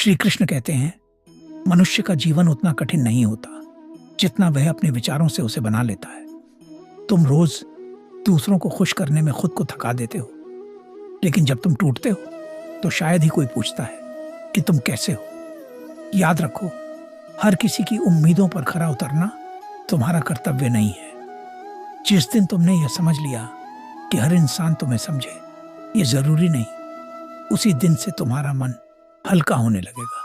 श्री कृष्ण कहते हैं, मनुष्य का जीवन उतना कठिन नहीं होता जितना वह अपने विचारों से उसे बना लेता है। तुम रोज दूसरों को खुश करने में खुद को थका देते हो, लेकिन जब तुम टूटते हो तो शायद ही कोई पूछता है कि तुम कैसे हो। याद रखो, हर किसी की उम्मीदों पर खरा उतरना तुम्हारा कर्तव्य नहीं है। जिस दिन तुमने यह समझ लिया कि हर इंसान तुम्हें समझे, ये जरूरी नहीं, उसी दिन से तुम्हारा मन हल्का होने लगेगा।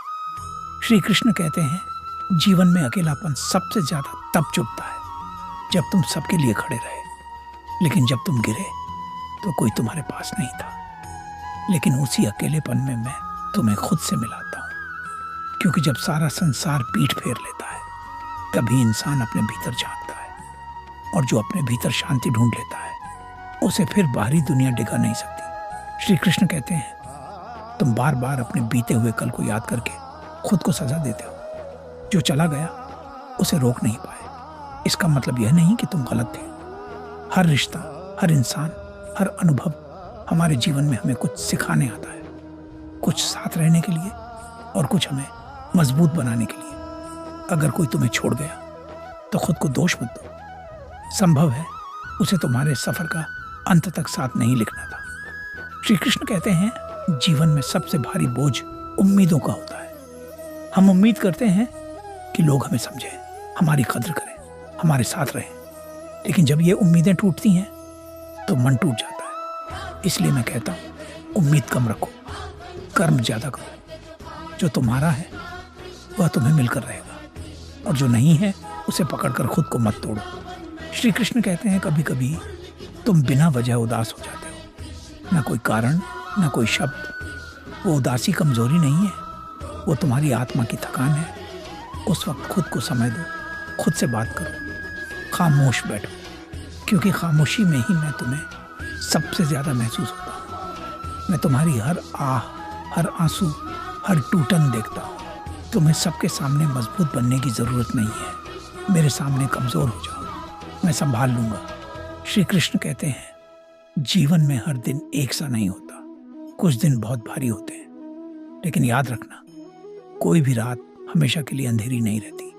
श्री कृष्ण कहते हैं, जीवन में अकेलापन सबसे ज्यादा तब चुभता है जब तुम सबके लिए खड़े रहे, लेकिन जब तुम गिरे तो कोई तुम्हारे पास नहीं था। लेकिन उसी अकेलेपन में मैं तुम्हें खुद से मिलाता हूँ, क्योंकि जब सारा संसार पीठ फेर लेता है तभी इंसान अपने भीतर झांकता है, और जो अपने भीतर शांति ढूंढ लेता है उसे फिर बाहरी दुनिया डिगा नहीं सकती। श्री कृष्ण कहते हैं, तुम बार बार अपने बीते हुए कल को याद करके खुद को सजा देते हो। जो चला गया उसे रोक नहीं पाए, इसका मतलब यह नहीं कि तुम गलत थे। हर रिश्ता, हर इंसान, हर अनुभव हमारे जीवन में हमें कुछ सिखाने आता है, कुछ साथ रहने के लिए और कुछ हमें मजबूत बनाने के लिए। अगर कोई तुम्हें छोड़ गया तो खुद को दोष मत दो। संभव है उसे तुम्हारे सफर का अंत तक साथ नहीं लिखना था। श्री कृष्ण कहते हैं, जीवन में सबसे भारी बोझ उम्मीदों का होता है। हम उम्मीद करते हैं कि लोग हमें समझें, हमारी कद्र करें, हमारे साथ रहें, लेकिन जब ये उम्मीदें टूटती हैं तो मन टूट जाता है। इसलिए मैं कहता हूँ, उम्मीद कम रखो, कर्म ज्यादा करो। जो तुम्हारा है वह तुम्हें मिलकर रहेगा, और जो नहीं है उसे पकड़कर खुद को मत तोड़ो। श्री कृष्ण कहते हैं, कभी कभी तुम बिना वजह उदास हो जाते हो, ना कोई कारण, ना कोई शब्द। वो उदासी कमजोरी नहीं है, वो तुम्हारी आत्मा की थकान है। उस वक्त खुद को समय दो, खुद से बात करो, खामोश बैठो, क्योंकि खामोशी में ही मैं तुम्हें सबसे ज्यादा महसूस होता हूँ। मैं तुम्हारी हर आह, हर आंसू, हर टूटन देखता हूँ। तुम्हें सबके सामने मजबूत बनने की जरूरत नहीं है। मेरे सामने कमजोर हो जाओ, मैं संभाल लूंगा। श्री कृष्ण कहते हैं, जीवन में हर दिन एक सा नहीं होता, कुछ दिन बहुत भारी होते हैं, लेकिन याद रखना, कोई भी रात हमेशा के लिए अंधेरी नहीं रहती।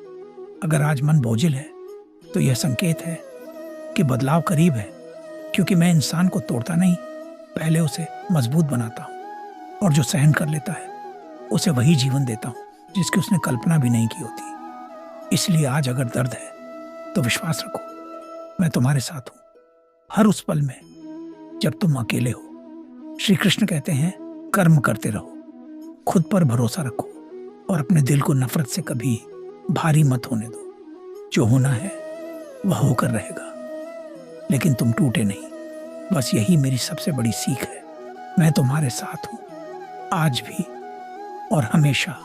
अगर आज मन बोझिल है तो यह संकेत है कि बदलाव करीब है, क्योंकि मैं इंसान को तोड़ता नहीं, पहले उसे मजबूत बनाता हूँ, और जो सहन कर लेता है उसे वही जीवन देता हूँ जिसकी उसने कल्पना भी नहीं की होती। इसलिए आज अगर दर्द है तो विश्वास रखो, मैं तुम्हारे साथ हूँ, हर उस पल में जब तुम अकेले हो। श्री कृष्ण कहते हैं, कर्म करते रहो, खुद पर भरोसा रखो, और अपने दिल को नफरत से कभी भारी मत होने दो। जो होना है वह होकर रहेगा, लेकिन तुम टूटे नहीं। बस यही मेरी सबसे बड़ी सीख है। मैं तुम्हारे साथ हूँ, आज भी और हमेशा।